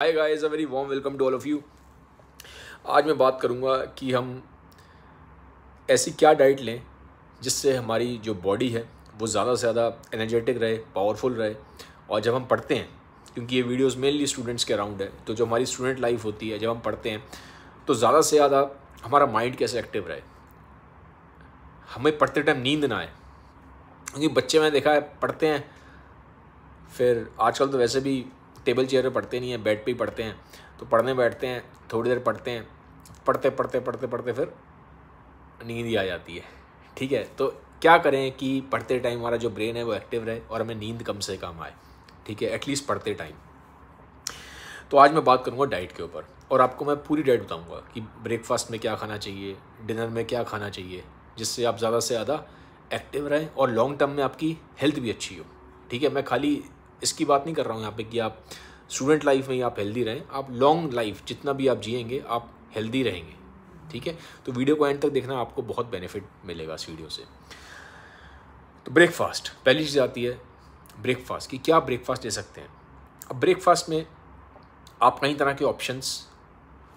Hi guys, a very warm welcome to all of you. आज मैं बात करूंगा कि हम ऐसी क्या डाइट लें जिससे हमारी जो बॉडी है वो ज़्यादा से ज़्यादा एनर्जेटिक रहे, पावरफुल रहे। और जब हम पढ़ते हैं, क्योंकि ये वीडियोस मेनली स्टूडेंट्स के अराउंड है, तो जो हमारी स्टूडेंट लाइफ होती है, जब हम पढ़ते हैं तो ज़्यादा से ज़्यादा हमारा माइंड कैसे एक्टिव रहे, हमें पढ़ते टाइम नींद ना आए। क्योंकि बच्चे मैंने देखा है पढ़ते हैं, फिर आजकल तो वैसे भी टेबल चेयर पे पढ़ते नहीं हैं, बेड पे ही पढ़ते हैं। तो पढ़ने बैठते हैं, थोड़ी देर पढ़ते हैं, पढ़ते पढ़ते पढ़ते पढ़ते फिर नींद ही आ जाती है। ठीक है, तो क्या करें कि पढ़ते टाइम हमारा जो ब्रेन है वो एक्टिव रहे और हमें नींद कम से कम आए। ठीक है, एटलीस्ट पढ़ते टाइम। तो आज मैं बात करूँगा डाइट के ऊपर, और आपको मैं पूरी डाइट बताऊँगा कि ब्रेकफास्ट में क्या खाना चाहिए, डिनर में क्या खाना चाहिए, जिससे आप ज़्यादा से ज़्यादा एक्टिव रहें और लॉन्ग टर्म में आपकी हेल्थ भी अच्छी हो। ठीक है, मैं खाली इसकी बात नहीं कर रहा हूँ यहाँ पे कि आप स्टूडेंट लाइफ में ही आप हेल्दी रहें, आप लॉन्ग लाइफ जितना भी आप जिएंगे आप हेल्दी रहेंगे। ठीक है, तो वीडियो को एंड तक देखना, आपको बहुत बेनिफिट मिलेगा इस वीडियो से। तो ब्रेकफास्ट, पहली चीज़ आती है ब्रेकफास्ट की, क्या ब्रेकफास्ट ले सकते हैं। अब ब्रेकफास्ट में आप कई तरह के ऑप्शंस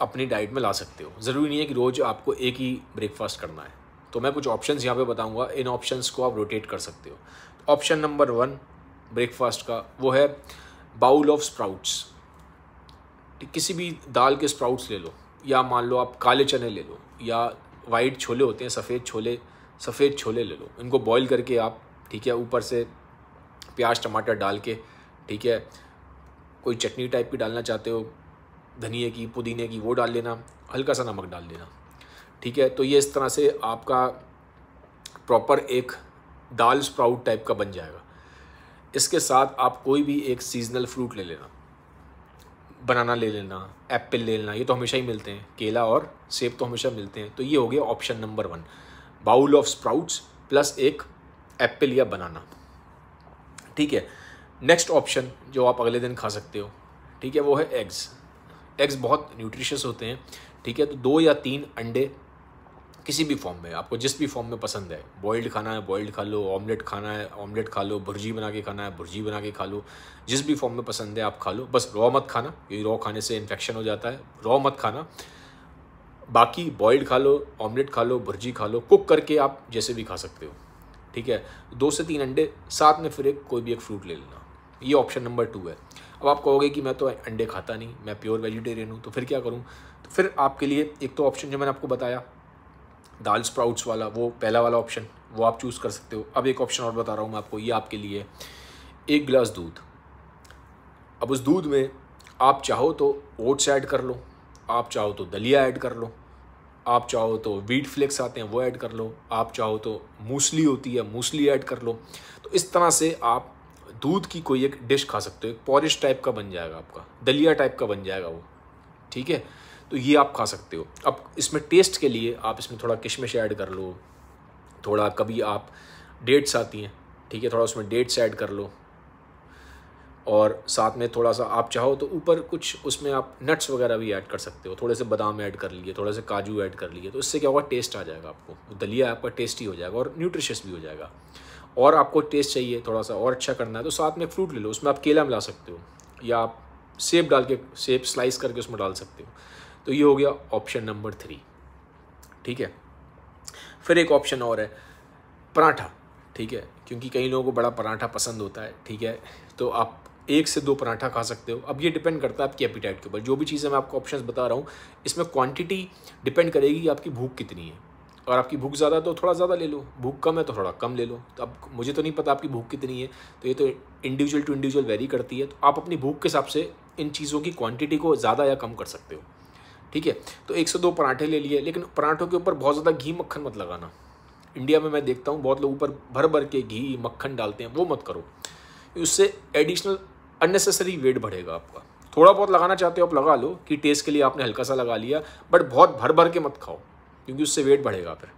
अपनी डाइट में ला सकते हो। ज़रूरी नहीं है कि रोज़ आपको एक ही ब्रेकफास्ट करना है। तो मैं कुछ ऑप्शंस यहाँ पे बताऊँगा, इन ऑप्शंस को आप रोटेट कर सकते हो। ऑप्शन नंबर 1 ब्रेकफास्ट का वो है बाउल ऑफ स्प्राउट्स। किसी भी दाल के स्प्राउट्स ले लो, या मान लो आप काले चने ले लो, या वाइट छोले होते हैं, सफ़ेद छोले ले लो। इनको बॉईल करके आप, ठीक है, ऊपर से प्याज टमाटर डाल के, ठीक है, कोई चटनी टाइप की डालना चाहते हो, धनिए की पुदीने की, वो डाल लेना, हल्का सा नमक डाल लेना। ठीक है, तो ये इस तरह से आपका प्रॉपर एक दाल स्प्राउट टाइप का बन जाएगा। इसके साथ आप कोई भी एक सीजनल फ्रूट ले लेना, बनाना ले लेना, एप्पल ले लेना, ये तो हमेशा ही मिलते हैं, केला और सेब तो हमेशा मिलते हैं। तो ये हो गया option number 1, bowl of sprouts plus एक एप्पल या बनाना। ठीक है, नेक्स्ट ऑप्शन जो आप अगले दिन खा सकते हो, ठीक है, वो है एग्स बहुत न्यूट्रिशियस होते हैं। ठीक है, तो 2 या 3 अंडे किसी भी फॉर्म में, आपको जिस भी फॉर्म में पसंद है, बॉइल्ड खाना है बॉइल्ड खा लो, ऑमलेट खाना है ऑमलेट खा लो, भुर्जी बना के खाना है भुर्जी बना के खा लो, जिस भी फॉर्म में पसंद है आप खा लो। बस रॉ मत खाना, क्योंकि रॉ खाने से इन्फेक्शन हो जाता है, रॉ मत खाना। बाकी बॉइल्ड खा लो, ऑमलेट खा लो, भुर्जी खा लो, कुक करके आप जैसे भी खा सकते हो। ठीक है, 2 से 3 अंडे, साथ में फिर कोई भी एक फ्रूट ले लेना। ये ऑप्शन नंबर 2 है। अब आप कहोगे कि मैं तो अंडे खाता नहीं, मैं प्योर वेजिटेरियन हूँ, तो फिर क्या करूँ। तो फिर आपके लिए एक तो ऑप्शन जो मैंने आपको बताया दाल स्प्राउट्स वाला, वो पहला वाला ऑप्शन, वो आप चूज़ कर सकते हो। अब एक ऑप्शन और बता रहा हूँ मैं आपको, ये आपके लिए 1 गिलास दूध। अब उस दूध में आप चाहो तो ओट्स ऐड कर लो, आप चाहो तो दलिया ऐड कर लो, आप चाहो तो व्हीट फ्लेक्स आते हैं वो ऐड कर लो, आप चाहो तो मूसली होती है मूसली ऐड कर लो। तो इस तरह से आप दूध की कोई एक डिश खा सकते हो, एक पॉरिश टाइप का बन जाएगा आपका, दलिया टाइप का बन जाएगा वो। ठीक है, तो ये आप खा सकते हो। अब इसमें टेस्ट के लिए आप इसमें थोड़ा किशमिश ऐड कर लो, थोड़ा कभी आप डेट्स आती हैं, ठीक है, थोड़ा उसमें डेट्स ऐड कर लो, और साथ में थोड़ा सा आप चाहो तो ऊपर कुछ उसमें आप नट्स वगैरह भी ऐड कर सकते हो, थोड़े से बादाम ऐड कर लिए, थोड़े से काजू ऐड कर लिए। तो इससे क्या होगा, टेस्ट आ जाएगा आपको, दलिया आपका टेस्टी हो जाएगा और न्यूट्रिशियस भी हो जाएगा। और आपको टेस्ट चाहिए थोड़ा सा और अच्छा करना है तो साथ में फ्रूट ले लो, उसमें आप केला मिला सकते हो, या आप सेब डाल के, सेब स्लाइस करके उसमें डाल सकते हो। तो ये हो गया ऑप्शन नंबर 3। ठीक है, फिर एक ऑप्शन और है पराठा। ठीक है, क्योंकि कई लोगों को बड़ा पराठा पसंद होता है। ठीक है, तो आप 1 से 2 पराठा खा सकते हो। अब ये डिपेंड करता है आपकी एपिटाइट के ऊपर। जो भी चीज़ें मैं आपको ऑप्शंस बता रहा हूँ, इसमें क्वांटिटी डिपेंड करेगी कि आपकी भूख कितनी है। और आपकी भूख ज़्यादा तो थोड़ा ज़्यादा ले लो, भूख कम है तो थोड़ा कम ले लो। तो अब मुझे तो नहीं पता आपकी भूख कितनी है, तो ये तो इंडिविजुअल टू इंडिविजुअल वेरी करती है। तो आप अपनी भूख के हिसाब से इन चीज़ों की क्वांटिटी को ज़्यादा या कम कर सकते हो। ठीक है, तो 1 से 2 पराठे ले लिए, लेकिन पराठों के ऊपर बहुत ज़्यादा घी मक्खन मत लगाना। इंडिया में मैं देखता हूँ बहुत लोग ऊपर भर भर के घी मक्खन डालते हैं, वो मत करो, उससे एडिशनल अननेसेसरी वेट बढ़ेगा आपका। थोड़ा बहुत लगाना चाहते हो आप लगा लो, कि टेस्ट के लिए आपने हल्का सा लगा लिया, बट बहुत भर भर के मत खाओ, क्योंकि उससे वेट बढ़ेगा फिर।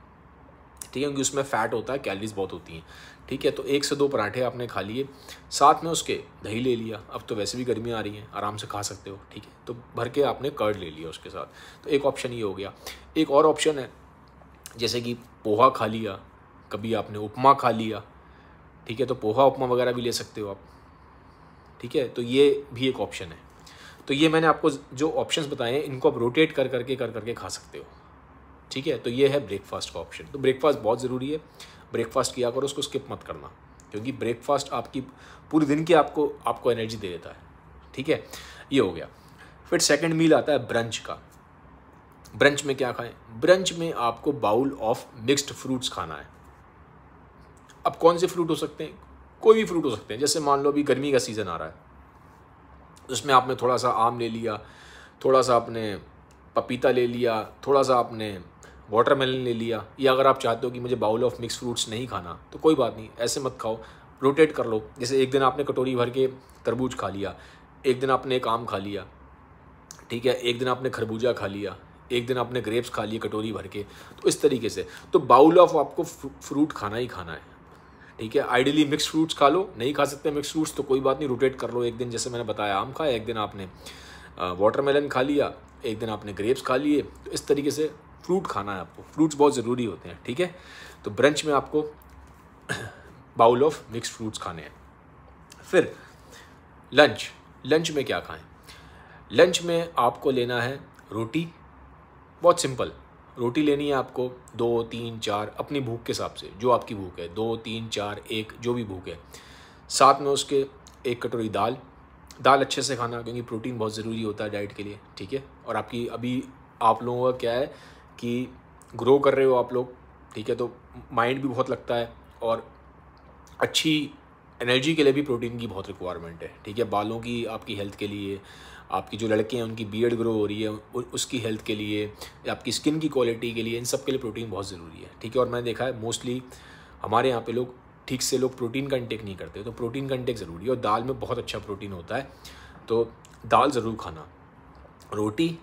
ठीक है, क्योंकि उसमें फ़ैट होता है, कैलोरीज बहुत होती हैं। ठीक है, तो 1 से 2 पराठे आपने खा लिए, साथ में उसके दही ले लिया। अब तो वैसे भी गर्मियाँ आ रही हैं, आराम से खा सकते हो। ठीक है, तो भर के आपने कर्ड ले लिया उसके साथ। तो एक ऑप्शन ये हो गया। एक और ऑप्शन है, जैसे कि पोहा खा लिया, कभी आपने उपमा खा लिया। ठीक है, तो पोहा उपमा वगैरह भी ले सकते हो आप। ठीक है, तो ये भी एक ऑप्शन है। तो ये मैंने आपको जो ऑप्शंस बताए हैं इनको आप रोटेट कर करके खा सकते हो, ठीक है। तो ये है ब्रेकफास्ट का ऑप्शन। तो ब्रेकफास्ट बहुत ज़रूरी है, ब्रेकफास्ट किया करो, उसको स्किप मत करना, क्योंकि ब्रेकफास्ट आपकी पूरे दिन की आपको एनर्जी दे देता है, ठीक है। ये हो गया। फिर सेकंड मील आता है ब्रंच का। ब्रंच में क्या खाएं? ब्रंच में आपको बाउल ऑफ मिक्स्ड फ्रूट्स खाना है। अब कौन से फ्रूट हो सकते हैं? कोई भी फ्रूट हो सकते हैं। जैसे मान लो अभी गर्मी का सीज़न आ रहा है, उसमें आपने थोड़ा सा आम ले लिया, थोड़ा सा आपने पपीता ले लिया, थोड़ा सा आपने वाटरमेलन ले लिया। या अगर आप चाहते हो कि मुझे बाउल ऑफ मिक्स फ्रूट्स नहीं खाना, तो कोई बात नहीं, ऐसे मत खाओ, रोटेट कर लो। जैसे एक दिन आपने कटोरी भर के तरबूज खा लिया, एक दिन आपने एक आम खा लिया, ठीक है, एक दिन आपने खरबूजा खा लिया, एक दिन आपने ग्रेप्स खा लिए कटोरी भर के। तो इस तरीके से तो बाउल ऑफ आपको फ्रूट खाना ही खाना है, ठीक है। आइडियली मिक्स फ्रूट्स खा लो, नहीं खा सकते मिक्स फ्रूट्स तो कोई बात नहीं, रोटेट कर लो। एक दिन जैसे मैंने बताया आम खाया, एक दिन आपने वाटरमेलन खा लिया, एक दिन आपने ग्रेप्स खा लिए। तो इस तरीके से फ्रूट खाना है आपको, फ्रूट्स बहुत ज़रूरी होते हैं, ठीक है। तो ब्रंच में आपको बाउल ऑफ मिक्स फ्रूट्स खाने हैं। फिर लंच में क्या खाएं? लंच में आपको लेना है रोटी, बहुत सिंपल। रोटी लेनी है आपको 2, 3, 4 अपनी भूख के हिसाब से, जो आपकी भूख है, 2, 3, 4, 1 जो भी भूख है। साथ में उसके 1 कटोरी दाल अच्छे से खाना, क्योंकि प्रोटीन बहुत ज़रूरी होता है डाइट के लिए, ठीक है। और आपकी अभी आप लोगों का क्या है कि ग्रो कर रहे हो आप लोग, ठीक है, तो माइंड भी बहुत लगता है और अच्छी एनर्जी के लिए भी प्रोटीन की बहुत रिक्वायरमेंट है, ठीक है। बालों की आपकी हेल्थ के लिए, आपकी जो लड़के हैं उनकी बियर्ड ग्रो हो रही है उसकी हेल्थ के लिए, आपकी स्किन की क्वालिटी के लिए, इन सब के लिए प्रोटीन बहुत ज़रूरी है, ठीक है। और मैंने देखा है मोस्टली हमारे यहाँ पे लोग ठीक से प्रोटीन का इंटेक नहीं करते, तो प्रोटीन का इंटेक ज़रूरी है। और दाल में बहुत अच्छा प्रोटीन होता है, तो दाल ज़रूर खाना। रोटी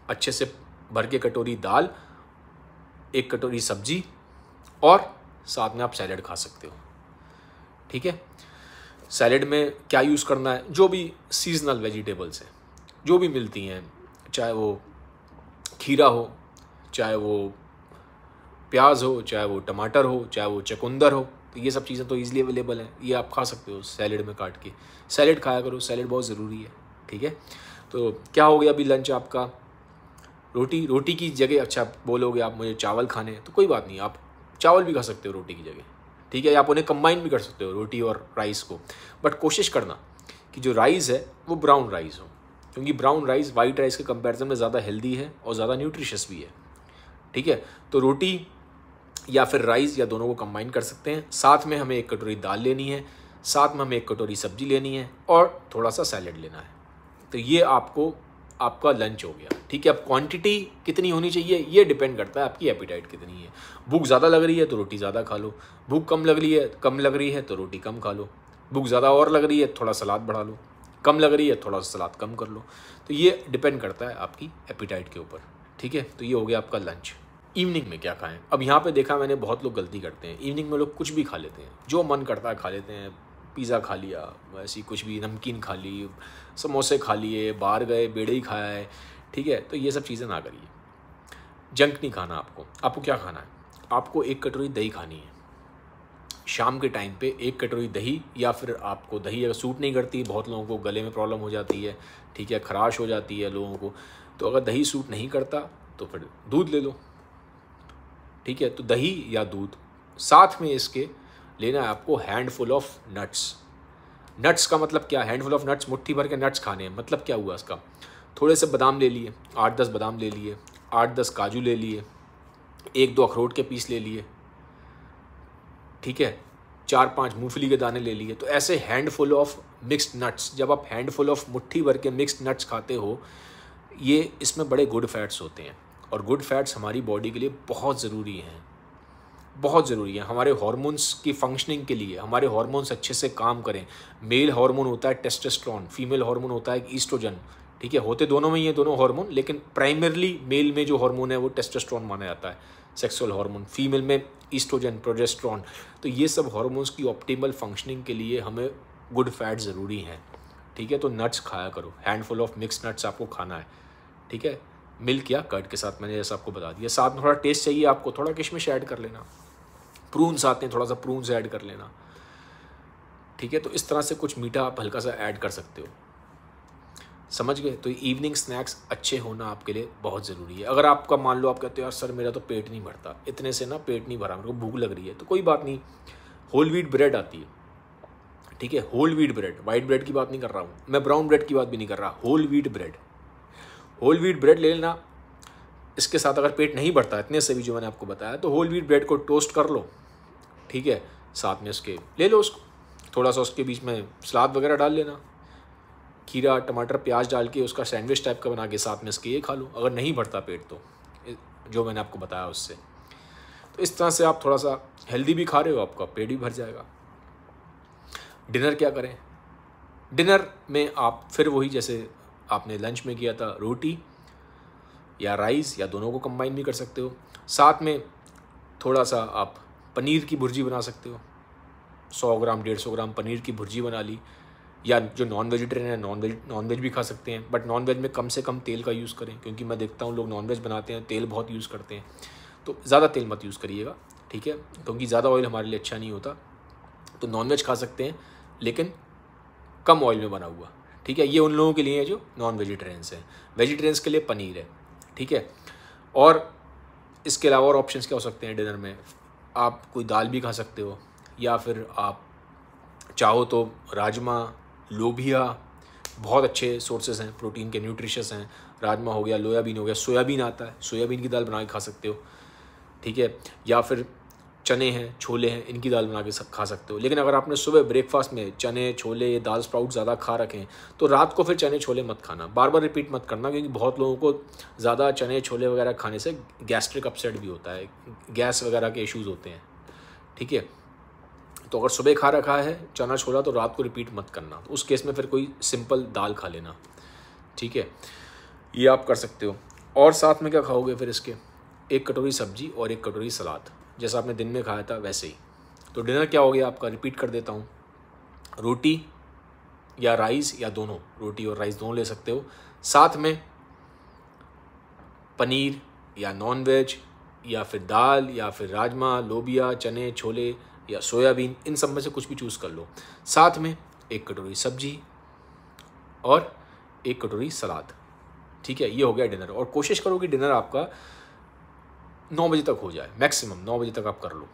अच्छे से भर के कटोरी दाल, 1 कटोरी सब्जी, और साथ में आप सैलड खा सकते हो, ठीक है। सैलड में क्या यूज़ करना है? जो भी सीजनल वेजिटेबल्स हैं जो भी मिलती हैं, चाहे वो खीरा हो, चाहे वो प्याज हो, चाहे वो टमाटर हो, चाहे वो चुकंदर हो, तो ये सब चीज़ें तो ईज़िली अवेलेबल हैं, ये आप खा सकते हो सैलड में काट के। सैलड खाया करो, सैलड बहुत ज़रूरी है, ठीक है। तो क्या हो गया अभी लंच आपका? रोटी की जगह, अच्छा बोलोगे आप मुझे चावल खाने हैं, तो कोई बात नहीं, आप चावल भी खा सकते हो रोटी की जगह, ठीक है। या आप उन्हें कंबाइन भी कर सकते हो, रोटी और राइस को। बट कोशिश करना कि जो राइस है वो ब्राउन राइस हो, क्योंकि ब्राउन राइस वाइट राइस के कंपैरिजन में ज़्यादा हेल्दी है और ज़्यादा न्यूट्रिशियस भी है, ठीक है। तो रोटी या फिर राइस या दोनों को कंबाइन कर सकते हैं। साथ में हमें 1 कटोरी दाल लेनी है, साथ में हमें 1 कटोरी सब्जी लेनी है और थोड़ा सा सैलड लेना है। तो ये आपका लंच हो गया, ठीक है। अब क्वांटिटी कितनी होनी चाहिए ये डिपेंड करता है आपकी एपिटाइट कितनी है। भूख ज़्यादा लग रही है तो रोटी ज़्यादा खा लो, भूख कम लग रही है तो रोटी कम खा लो, भूख ज़्यादा और लग रही है थोड़ा सलाद बढ़ा लो, कम लग रही है थोड़ा सा सलाद कम कर लो। तो ये डिपेंड करता है आपकी एपिटाइट के ऊपर, ठीक है। तो ये हो गया आपका लंच। इवनिंग में क्या खाएं? अब यहाँ पे देखा मैंने बहुत लोग गलती करते हैं, इवनिंग में लोग कुछ भी खा लेते हैं, जो मन करता है खा लेते हैं। पिज़्ज़ा खा लिया, ऐसी कुछ भी, नमकीन खा ली, समोसे खा लिए, बाहर गए बेड़े ही खाया है, ठीक है। तो ये सब चीज़ें ना करिए, जंक नहीं खाना आपको क्या खाना है? आपको 1 कटोरी दही खानी है शाम के टाइम पे, 1 कटोरी दही। या फिर आपको दही अगर सूट नहीं करती, बहुत लोगों को गले में प्रॉब्लम हो जाती है, ठीक है, खराश हो जाती है लोगों को, तो अगर दही सूट नहीं करता तो फिर दूध ले लो, ठीक है। तो दही या दूध, साथ में इसके लेना है आपको हैंडफुल ऑफ नट्स का मतलब क्या? हैंडफुल ऑफ नट्स, मुट्ठी भर के नट्स खाने हैं। मतलब क्या हुआ इसका? थोड़े से बादाम ले लिए, 8-10 बादाम ले लिए, 8-10 काजू ले लिए, 1-2 अखरोट के पीस ले लिए, ठीक है, 4-5 मूंगफली के दाने ले लिए। तो ऐसे हैंडफुल ऑफ मिक्स्ड नट्स, जब आप हैंडफुल ऑफ मुट्ठी भर के मिक्स्ड नट्स खाते हो, ये इसमें बड़े गुड फैट्स होते हैं, और गुड फैट्स हमारी बॉडी के लिए बहुत ज़रूरी हैं, बहुत ज़रूरी है हमारे हार्मोन्स की फंक्शनिंग के लिए। हमारे हार्मोन्स अच्छे से काम करें। मेल हार्मोन होता है टेस्टोस्टेरोन, फीमेल हार्मोन होता है ईस्ट्रोजन, ठीक है। होते दोनों में ये दोनों हार्मोन, लेकिन प्राइमरली मेल में जो हार्मोन है वो टेस्टोस्टेरोन माना जाता है, सेक्सुअल हार्मोन। फीमेल में ईस्ट्रोजन, प्रोजेस्टेरोन। तो ये सब हार्मोन्स की ऑप्टिमल फंक्शनिंग के लिए हमें गुड फैट ज़रूरी हैं, ठीक है। तो नट्स खाया करो, हैंडफुल ऑफ मिक्स नट्स आपको खाना है, ठीक है। मिल्क या कर्ड के साथ, मैंने जैसा आपको बता दिया। साथ में थोड़ा टेस्ट चाहिए आपको, थोड़ा किशमिश ऐड कर लेना, प्रून्स आते हैं, थोड़ा सा प्रून्स ऐड कर लेना, ठीक है। तो इस तरह से कुछ मीठा आप हल्का सा ऐड कर सकते हो। समझ गए। तो इवनिंग स्नैक्स अच्छे होना आपके लिए बहुत ज़रूरी है। अगर आपका मान लो आप कहते हो यार सर मेरा तो पेट नहीं भरता, इतने से ना पेट नहीं भरा, मेरे को भूख लग रही है, तो कोई बात नहीं, होल व्हीट ब्रेड आती है, ठीक है, whole wheat bread, white bread की बात नहीं कर रहा हूँ मैं, ब्राउन ब्रेड की बात भी नहीं कर रहा, whole wheat bread, whole wheat bread ले लेना। इसके साथ अगर पेट नहीं भरता इतने से भी जो मैंने आपको बताया, तो होल व्हीट ब्रेड को टोस्ट कर लो, ठीक है, साथ में उसके ले लो उसको, थोड़ा सा उसके बीच में सलाद वगैरह डाल लेना, खीरा टमाटर प्याज डाल के उसका सैंडविच टाइप का बना के साथ में इसके ये खा लो, अगर नहीं भरता पेट तो जो मैंने आपको बताया उससे। तो इस तरह से आप थोड़ा सा हेल्दी भी खा रहे हो, आपका पेट भी भर जाएगा। डिनर क्या करें? डिनर में आप फिर वही जैसे आपने लंच में किया था, रोटी या राइस या दोनों को कंबाइन भी कर सकते हो, साथ में थोड़ा सा आप पनीर की भुर्जी बना सकते हो, 100 ग्राम 150 ग्राम पनीर की भुर्जी बना ली, या जो नॉन वेजिटेरियन है नॉन वेज भी खा सकते हैं, बट नॉन वेज में कम से कम तेल का यूज़ करें, क्योंकि मैं देखता हूँ लोग नॉन वेज बनाते हैं तेल बहुत यूज़ करते हैं, तो ज़्यादा तेल मत यूज़ करिएगा, ठीक है, क्योंकि ज़्यादा ऑयल हमारे लिए अच्छा नहीं होता। तो नॉन वेज खा सकते हैं लेकिन कम ऑयल में बना हुआ, ठीक है, ये उन लोगों के लिए है जो नॉन वेजिटेरियंस हैं। वेजिटेरियंस के लिए पनीर है, ठीक है। और इसके अलावा और ऑप्शंस क्या हो सकते हैं डिनर में? आप कोई दाल भी खा सकते हो, या फिर आप चाहो तो राजमा, लोबिया, बहुत अच्छे सोर्सेज हैं प्रोटीन के, न्यूट्रिशियस हैं। राजमा हो गया, लोयाबीन हो गया, सोयाबीन आता है, सोयाबीन की दाल बना के खा सकते हो, ठीक है, या फिर चने हैं, छोले हैं, इनकी दाल बना के खा सकते हो। लेकिन अगर आपने सुबह ब्रेकफास्ट में चने छोले दाल स्प्राउट ज़्यादा खा रखें, तो रात को फिर चने छोले मत खाना, बार बार रिपीट मत करना, क्योंकि बहुत लोगों को ज़्यादा चने छोले वगैरह खाने से गैस्ट्रिक अपसेट भी होता है, गैस वगैरह के इश्यूज़ होते हैं, ठीक है। तो अगर सुबह खा रखा है चना छोला तो रात को रिपीट मत करना, तो उस केस में फिर कोई सिंपल दाल खा लेना, ठीक है, ये आप कर सकते हो। और साथ में क्या खाओगे फिर इसके? 1 कटोरी सब्जी और 1 कटोरी सलाद, जैसा आपने दिन में खाया था वैसे ही। तो डिनर क्या हो गया आपका? रिपीट कर देता हूँ, रोटी या राइस या दोनों, रोटी और राइस दोनों ले सकते हो, साथ में पनीर या नॉन वेज या फिर दाल या फिर राजमा, लोबिया, चने छोले या सोयाबीन, इन सब में से कुछ भी चूज़ कर लो, साथ में 1 कटोरी सब्जी और 1 कटोरी सलाद, ठीक है, ये हो गया डिनर। और कोशिश करो कि डिनर आपका 9 बजे तक हो जाए, मैक्सिमम 9 बजे तक आप कर लो,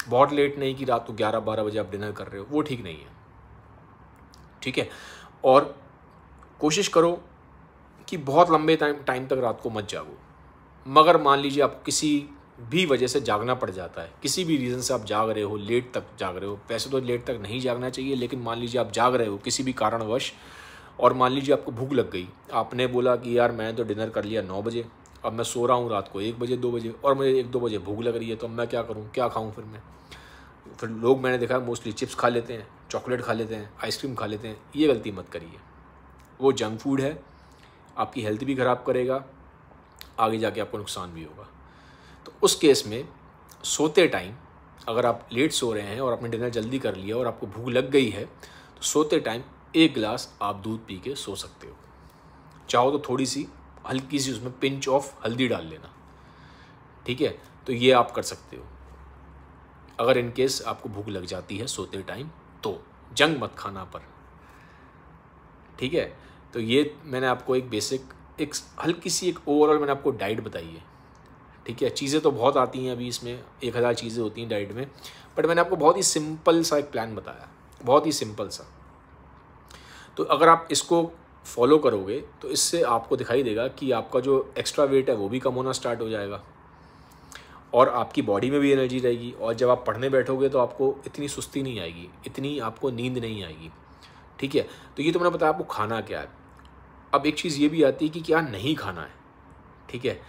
बहुत लेट नहीं कि रात को 11-12 बजे आप डिनर कर रहे हो, वो ठीक नहीं है, ठीक है। और कोशिश करो कि बहुत लंबे टाइम तक रात को मत जागो। मगर मान लीजिए आप किसी भी वजह से जागना पड़ जाता है, किसी भी रीज़न से आप जाग रहे हो, लेट तक जाग रहे हो, वैसे तो लेट तक नहीं जागना चाहिए, लेकिन मान लीजिए आप जाग रहे हो किसी भी कारणवश, और मान लीजिए आपको भूख लग गई, आपने बोला कि यार मैंने तो डिनर कर लिया 9 बजे, अब मैं सो रहा हूँ रात को 1 बजे 2 बजे, और मुझे 1-2 बजे भूख लग रही है, तो अब मैं क्या करूँ, क्या खाऊँ फिर लोग मैंने देखा मोस्टली चिप्स खा लेते हैं, चॉकलेट खा लेते हैं, आइसक्रीम खा लेते हैं। ये गलती मत करिए, वो जंक फूड है, आपकी हेल्थ भी ख़राब करेगा, आगे जाके आपको नुकसान भी होगा। तो उस केस में सोते टाइम अगर आप लेट सो रहे हैं और आपने डिनर जल्दी कर लिया और आपको भूख लग गई है, तो सोते टाइम 1 गिलास आप दूध पी के सो सकते हो। चाहो तो थोड़ी सी हल्की सी उसमें पिंच ऑफ हल्दी डाल लेना, ठीक है, तो ये आप कर सकते हो अगर इन केस आपको भूख लग जाती है सोते टाइम, तो जंक मत खाना पर, ठीक है। तो ये मैंने आपको एक बेसिक, एक हल्की सी एक ओवरऑल मैंने आपको डाइट बताई है, ठीक है। चीज़ें तो बहुत आती हैं अभी इसमें, 1000 चीज़ें होती हैं डाइट में, बट मैंने आपको बहुत ही सिंपल सा एक प्लान बताया, बहुत ही सिंपल सा। तो अगर आप इसको फॉलो करोगे तो इससे आपको दिखाई देगा कि आपका जो एक्स्ट्रा वेट है वो भी कम होना स्टार्ट हो जाएगा, और आपकी बॉडी में भी एनर्जी रहेगी, और जब आप पढ़ने बैठोगे तो आपको इतनी सुस्ती नहीं आएगी, इतनी आपको नींद नहीं आएगी, ठीक है। तो ये तो मैंने बताया आपको खाना क्या है। अब एक चीज़ ये भी आती है कि क्या नहीं खाना है, ठीक है।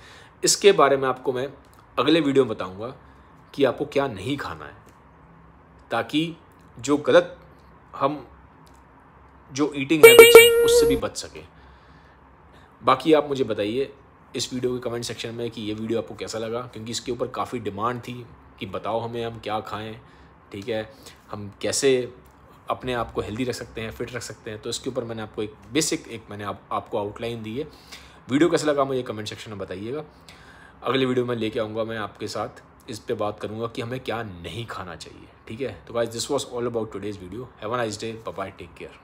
इसके बारे में आपको मैं अगले वीडियो में बताऊंगा कि आपको क्या नहीं खाना है, ताकि जो गलत हम जो ईटिंग हैबिट्स हैं उससे भी बच सके। बाकी आप मुझे बताइए इस वीडियो के कमेंट सेक्शन में कि ये वीडियो आपको कैसा लगा, क्योंकि इसके ऊपर काफ़ी डिमांड थी कि बताओ हमें हम क्या खाएं, ठीक है, हम कैसे अपने आप को हेल्दी रख सकते हैं, फिट रख सकते हैं। तो इसके ऊपर मैंने आपको एक बेसिक मैंने आपको आउटलाइन दी है। वीडियो कैसा लगा मुझे कमेंट सेक्शन में बताइएगा। अगले वीडियो में लेके आऊँगा मैं आपके साथ, इस पे बात करूँगा कि हमें क्या नहीं खाना चाहिए, ठीक है। तो guys, this was all about today's video. Have a nice day, bye bye, take care.